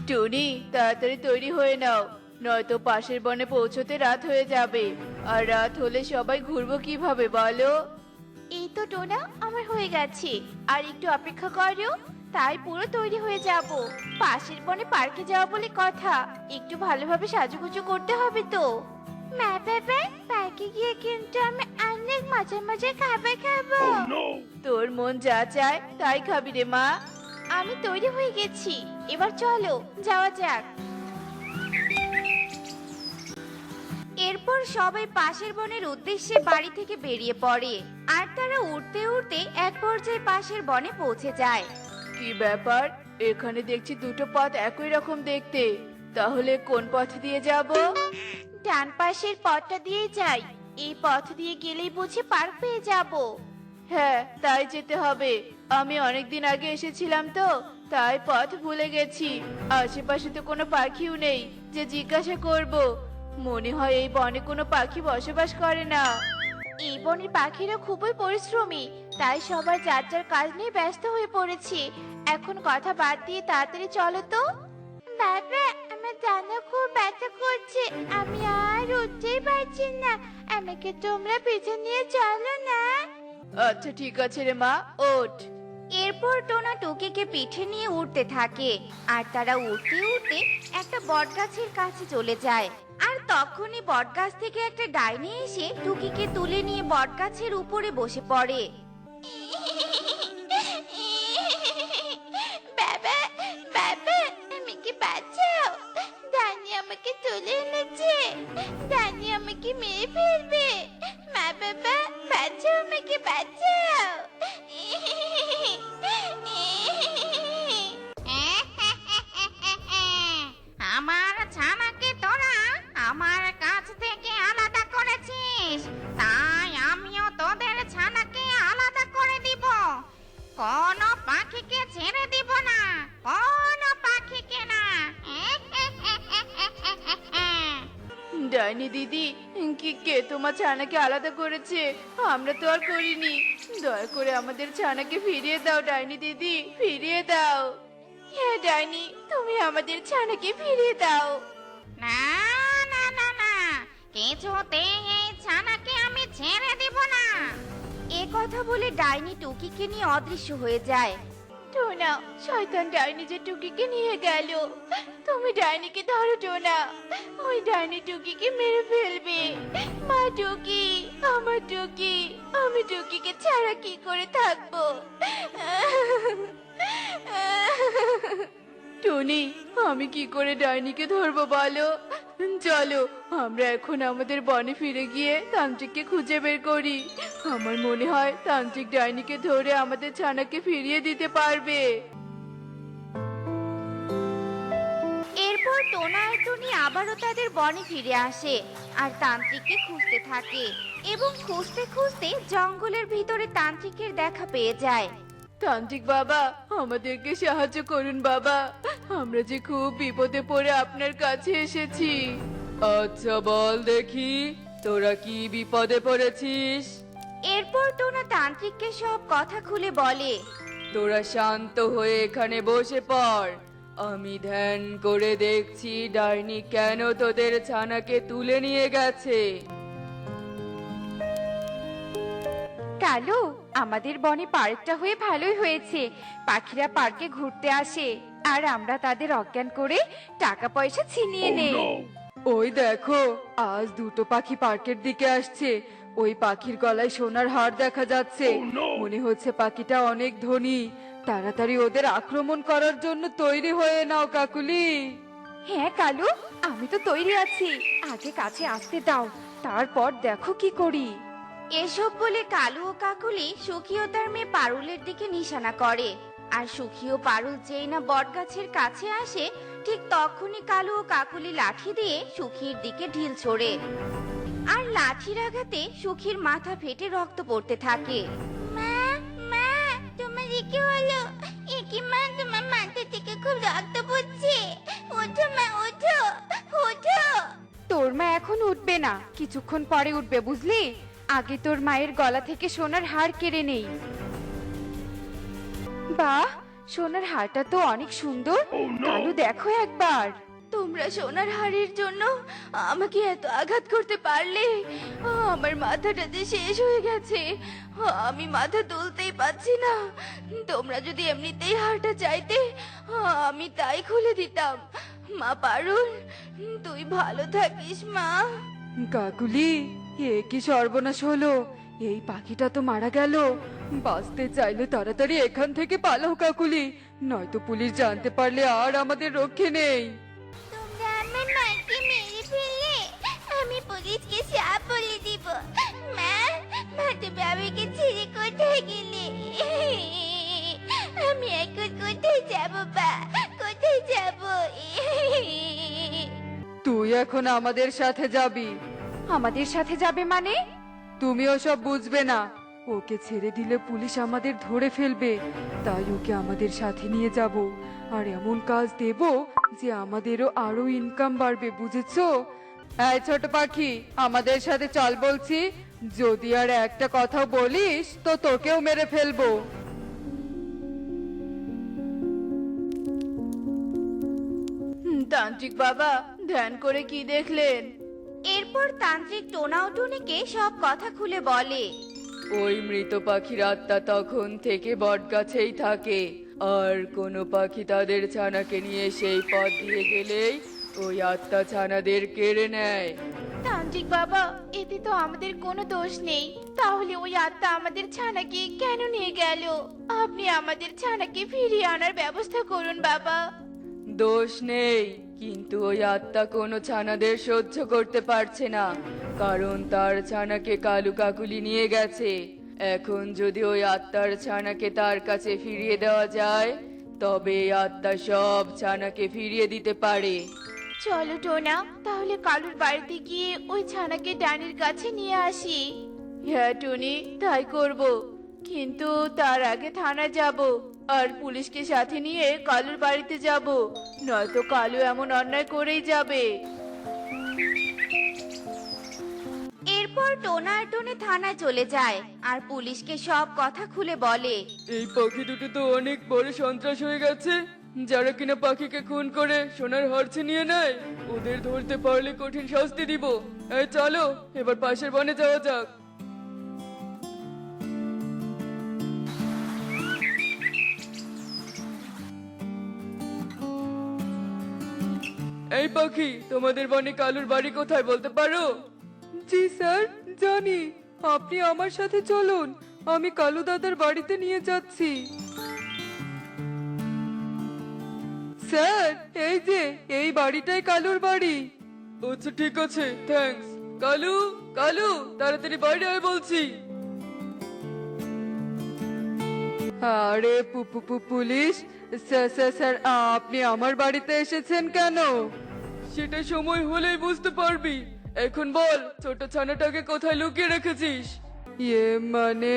টুনি, তাড়াতাড়ি তৈরি হয়ে নাও, নয়তো পাশের বনে পৌঁছতে রাত হয়ে যাবে। আর রাত হলে সবাই ঘুরবো কিভাবে বলো? এই তো টোনা, আমার হয়ে গেছে। আর একটু অপেক্ষা করো, তাই পুরো তৈরি হয়ে যাব। পাশের বনে পার্কে যাওয়া বলে কথা, একটু ভালোভাবে সাজুগুজু করতে হবে তো। মা বাবা, পার্কে গিয়ে কিন্তু আমি অনেক মজার মজার খাবার খাবো। তোর মন যা চায় তাই খাবি রে মা। আমি তৈরি হয়ে গেছি, এবার চলো যাওয়া যাক। এরপর সবাই পাশের বনের উদ্দেশ্যে বাড়ি থেকে বেরিয়ে পড়ে। আর তারা উড়তে উড়তে এক পর্যায়ে পাশের বনে পৌঁছে যায়। কি ব্যাপার, এখানে দেখছি দুটো পথ একই রকম দেখতে, তাহলে কোন পথ দিয়ে যাব? ডান পাশের পথটা দিয়ে যাই, এই পথ দিয়ে গেলেই বুঝি পার্ক পেয়ে যাব। হ্যাঁ, তাই যেতে হবে। আমি অনেকদিন আগে এসেছিলাম তো, তাই পথ ভুলে গেছি। আশেপাশে তো কোনো পাখিও নেই যে জিজ্ঞাসা করব। মনে হয় এই বনে কোনো পাখি বসবাস করে না। এই বনের পাখিরা খুবই পরিশ্রমী, তাই সবাই যার যার কাজ নিয়ে ব্যস্ত হয়ে পড়েছে। এখন কথা বাদ দিয়ে তাড়াতাড়ি চলো তো। বাবা, আমার জানা খুব ব্যথা করছে, আমি আর উঠতেই পারছি না। আমাকে তোমরা পিছনে নিয়ে চলো না। আচ্ছা ঠিক আছে রে মা, ওঠ। এরপর টোনা টুকিকে পিঠে নিয়ে উঠতে থাকে। আর তারা উঠতে উঠতে একটা বটগাছের কাছে চলে যায়। আর তখনই বটগাছ থেকে একটা ডাইনি এসে টুকিকে তুলে নিয়ে বটগাছের উপরে বসে পড়ে। বাবা, বাবা, আমাকে বাঁচাও, ডাইনি আমাকে তুলে এনেছে। ডাইনি আমাকে মেরে ফেলবে। মা বাবা, বাঁচাও, আমাকে বাঁচাও। আমার ছানাকে তোরা আমার কাছ থেকে আলাদা করেছিস, তাই আমিও তোদের ছানাকে আলাদা করে দিব। কোনো পাখিকে ছেড়ে দিব না, কোনো পাখিকে না। ডাইনি দিদি, কে তোমার ছানাকে আলাদা করেছে? আমরা তো আর করিনি। দয়া করে আমাদের ছানাকে ফিরিয়ে দাও ডাইনি দিদি, ফিরিয়ে দাও। হ্যাঁ ডাইনি, তুমি আমাদের ছানাকে ফিরিয়ে দাও। না না না না, কিছুতেই এই ছানাকে আমি ছেড়ে দিব না। এ কথা বলে ডাইনি টুকিকে নিয়ে অদৃশ্য হয়ে যায়। টোনা, শয়তান ডাইনি যে টুকিকে নিয়ে গেল। তুমি ডাইনিকে ধরো টোনা, ওই ডাইনি টুকিকে মেরে ফেলবে। মা টুকি, আমার টুকি, আমি টুকিকে ছাড়া কি করে থাকবো? টনি, আমি কি করে ডাইনিকে ধরবো বলো? চলো আমরা এখন আমাদের বনে ফিরে গিয়ে তান্ত্রিককে খুঁজে বের করি। আমার মনে হয় তান্ত্রিক ডাইনিকে ধরে আমাদের ছানাকে ফিরিয়ে দিতে পারবে। এরপর টোনা আর টুনি আবারও তাদের বনে ফিরে আসে আর তান্ত্রিককে খুঁজতে থাকে এবং খুঁজতে খুঁজতে জঙ্গলের ভিতরে তান্ত্রিকের দেখা পেয়ে যায়। তান্ত্রিক বাবা, আমাদেরকে সাহায্য করুন বাবা, আমরা যে খুব বিপদে পড়ে আপনার কাছে এসেছি। আচ্ছা বল দেখি, তোরা কি বিপদে পড়েছিস? এরপর টোনা তান্ত্রিককে সব কথা খুলে বলে। তোরা শান্ত হয়ে এখানে বসে পড়। আমি ধ্যান করে দেখছি ডাইনি কেন তোদের ছানাকে তুলে নিয়ে গেছে। কালু, আমাদের বনে পার্কটা হয়ে ভালোই হয়েছে। পাখিরা পার্কে ঘুরতে আসে আর আমরা তাদের অজ্ঞান করে টাকা পয়সা ছিনিয়ে নেই। ওই দেখো, আজ দুটো পাখি পার্কের দিকে আসছে। ওই পাখির গলায় সোনার হার দেখা যাচ্ছে। মনে হচ্ছে পাখিটা অনেক ধনী। তাড়াতাড়ি ওদের আক্রমণ করার জন্য তৈরি হয়ে নাও কাকুলি। হ্যাঁ কালু, আমি তো তৈরি আছি, আগে কাছে আসতে দাও, তারপর দেখো কি করি। এসব বলে কালু ও কাকুলি সুখী ও তার মেয়ে পারুলের দিকে নিশানা করে। আর সুখী ও পারুল যেই না বটগাছের কাছে আসে, ঠিক তখনই কালু ও কাকুলি লাঠি দিয়ে সুখীর দিকে ঢিল ছোড়ে। আর লাঠির আঘাতে সুখীর মাথা ফেটে রক্ত পড়তে থাকে। মা, মা, তোমার কি হলো? একি মা, তোমার মাথা থেকে খুব রক্ত পড়ছে। ওঠো মা, ওঠো, ওঠো। তোর মা এখন উঠবে না, কিছুক্ষণ পরে উঠবে বুঝলি। আগে তোর মায়ের গলা থেকে সোনার হার কেড়ে নেই। বাহ, সোনার হারটা তো অনেক সুন্দর। কালু দেখো একবার। তোমরা সোনার হাড়ের জন্য আমাকে এত আঘাত করতে পারলে? আমার মাথাটা যে শেষ হয়ে গেছে, আমি মাথা তুলতেই পারছি না। তোমরা যদি এমনিতেই হাড়টা চাইতে, আমি তাই খুলে দিতাম। মা পারুল, তুই ভালো থাকিস মা। কাকুলি, এ কি সর্বনাশ হলো! এই পাখিটা তো মারা গেল। বাঁচতে চাইলে তাড়াতাড়ি এখান থেকে পালাও কাকুলি, নয়তো পুলিশ জানতে পারলে আর আমাদের রক্ষে নেই। তোমরা আমার মাকে মেরে ফেললে, আমি পুলিশকে সব বলে দিব। মা, মা তুমি আমাকে ছেড়ে কোথায় গেলে? আমি এখন কোথায় যাব বা, কোথায় যাব? তুই এখন আমাদের সাথে যাবি। আমাদের সাথে যাবে মানে? তুমি ওসব বুঝবে না। ওকে ছেড়ে দিলে পুলিশ আমাদের ধরে ফেলবে, তাই ওকে আমাদের সাথে নিয়ে যাব। আর এমন কাজ দেব যে আমাদেরও আরো ইনকাম বাড়বে, বুঝেছো? এই ছোট পাখি, আমাদের সাথে চল বলছি। যদি আর একটা কথা বলিস তো তোকেও মেরে ফেলবো। তান্ত্রিক বাবা, ধ্যান করে কি দেখলেন? এরপর তান্ত্রিক টোনা ও টুনিকে সব কথা খুলে বলে। ওই মৃত পাখির আত্মা তখন থেকে বটগাছেই থাকে, আর কোনো পাখি তাদের ছানাকে নিয়ে সেই পথ দিয়ে গেলেই ওই আত্মা ছানাদের কেড়ে নেয়। তান্ত্রিক বাবা, এতে তো আমাদের কোনো দোষ নেই। তাহলে ওই আত্মা আমাদের ছানাকে কেন নিয়ে গেল? আপনি আমাদের ছানাকে ফিরিয়ে আনার ব্যবস্থা করুন বাবা। দোষ নেই, কিন্তু ওই আত্মা কোনো ছানাদের সহ্য করতে পারছে না, কারণ তার ছানাকে কালু কাকুলি নিয়ে গেছে। এখন যদি ওই আত্মার ছানাকে তার কাছে ফিরিয়ে দেওয়া যায়, তবে এই আত্মা সব ছানাকে ফিরিয়ে দিতে পারে। চলো টোনা, তাহলে কালুর বাড়িতে গিয়ে ওই ছানাকে ডানির কাছে নিয়ে আসি। হ্যাঁ টুনি, তাই করব। কিন্তু তার আগে থানা যাব, আর পুলিশকে সাথে নিয়ে কালুর বাড়িতে যাব, নয়তো কালু এমন অন্যায় করেই যাবে। এরপর টোনা আর টুনি থানায় চলে যায় আর পুলিশকে সব কথা খুলে বলে। এই পাখি দুটো তো অনেক বড় সন্ত্রাস হয়ে গেছে, যারা কিনা পাখিকে খুন করে সোনার হার ছিনিয়ে নেয়। ওদের ধরতে পারলে কঠিন শাস্তি দিব। এই চলো, এবার পাশের বনে যাওয়া যাক। এই পাখি, তোমাদের বনে কালুর বাড়ি কোথায় বলতে পারো? জি স্যার, জানি। আপনি আমার সাথে চলুন, আমি কালু দাদার বাড়িতে নিয়ে যাচ্ছি। স্যার, এই যে এই বাড়িটাই কালুর বাড়ি। আচ্ছা ঠিক আছে, থ্যাঙ্কস। কালু, কালু, তাড়াতাড়ি বাইরে আয় বলছি। আরে পুলিশ স্যার, স্যার, স্যার, আপনি আমার বাড়িতে এসেছেন কেন? সেটা সময় হলেই বুঝতে পারবি। এখন বল, ছোট ছানাটাকে কোথায় লুকিয়ে রেখেছিস? ইয়ে মানে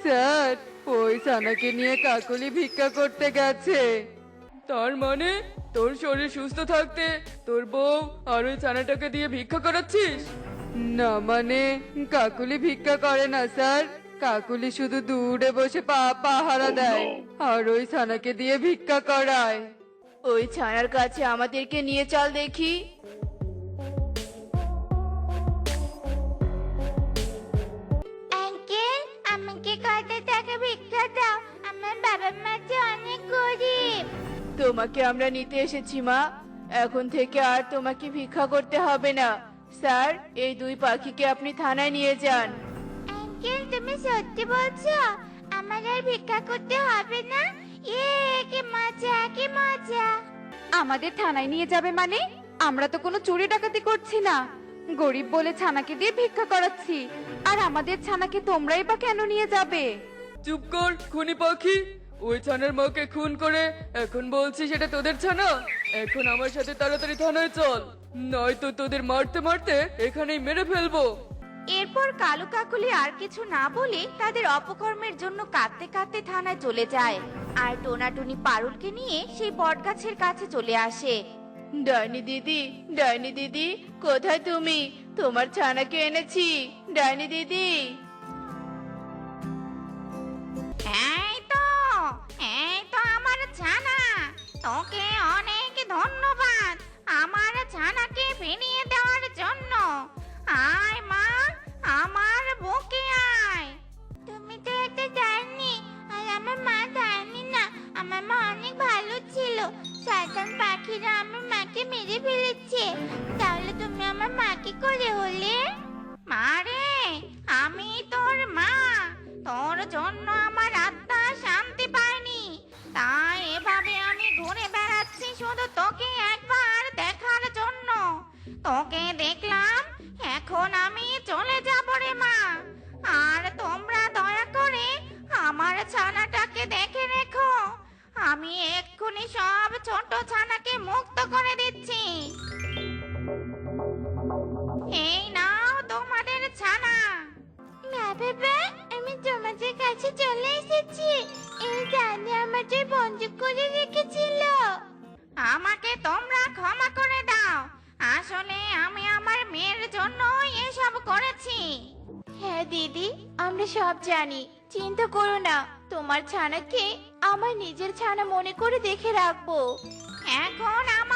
স্যার, ওই ছানাকে নিয়ে কাকুলি ভিক্ষা করতে গেছে। তার মানে তোর শরীর সুস্থ থাকতে তোর বউ আর ওই ছানাটাকে দিয়ে ভিক্ষা করাচ্ছিস? না মানে কাকুলি ভিক্ষা করে না স্যার, কাকুলি শুধু দূরে বসে পাহারা দেয় আর ওই ছানাকে দিয়ে ভিক্ষা করায়। ওই ছানার কাছে আমাদেরকে নিয়ে চল দেখি। আঙ্কেল, আমাকে কত টাকা ভিক্ষা দাও, আমার বাবা মা যে অনেক গরিব। তোমাকে আমরা নিতে এসেছি মা, এখন থেকে আর তোমাকে ভিক্ষা করতে হবে না। স্যার, এই দুই পাখিকে আপনি থানায় নিয়ে যান। আঙ্কেল, তুমি সত্যি বলছো? আমার আর ভিক্ষা করতে হবে না? কি মজা, কি মজা! আমাদের থানায় নিয়ে যাবে মানে? আমরা তো কোনো চুরি ডাকাতি করছি না, গরিব বলে ছানাকে দিয়ে ভিক্ষা করাচ্ছি। আর আমাদের ছানাকে তোমরাই বা কেন নিয়ে যাবে? চুপ কর খুনি পাখি। ওই ছানার মাকে খুন করে এখন বলছিস সেটা তোদের ছানা? এখন আমার সাথে তাড়াতাড়ি থানায় চল, নয়তো তোদের মারতে মারতে এখানেই মেরে ফেলবো। এরপর কালু কাকুলি আর কিছু না বলে তাদের অপকর্মের জন্য কাঁদতে কাঁদতে থানায় চলে যায়। আর টোনাটুনি পারুলকে নিয়ে সেই বটগাছের কাছে চলে আসে। ডাইনি দিদি, ডাইনি দিদি, কোথায় তুমি? তোমার ছানাকে এনেছি, ডাইনি দিদি। এই তো আমার তোকে অনেক ধন্যবাদ আমার ছানাকে ফিরিয়ে দেওয়ার জন্য। আয় মা, আমার বুকে আয়। তুমি তো একটা ডাইনি, আর আমার মা ডাইনি না। আমার মা অনেক ভালো ছিল। শয়তান পাখিরা আমার মাকে মেরে ফেলেছে। তাহলে তুমি আমার মা কি করে হলে? মা রে, আমি তোর মা। তোর জন্য আমার আত্মা শান্তি পায়নি, তাই এভাবে আমি ঘুরে বেড়াচ্ছি শুধু তোকে একবার দেখার জন্য। তোকে দেখলাম, এখন আমি চলে যাব রে মা। আর তোমরা দয়া করে আমার ছানাটাকে দেখে রেখো। আমি এক্ষুনি সব ছোট ছানাকে মুক্ত করে দিচ্ছি। এই নাও তোমাদের ছানা। মা বাবা, আমি তোমাদের কাছে চলে এসেছি। এই ডাইনি আমাদের বন্দী করে রেখেছিল। আমাকে তোমরা ক্ষমা করে দাও। আসলে আমি আমার মেয়ের জন্য এসব করেছি। হ্যাঁ দিদি, আমরা সব জানি। চিন্তা করো না, তোমার ছানাকে আমার নিজের ছানা মনে করে দেখে রাখবো। এখন আমার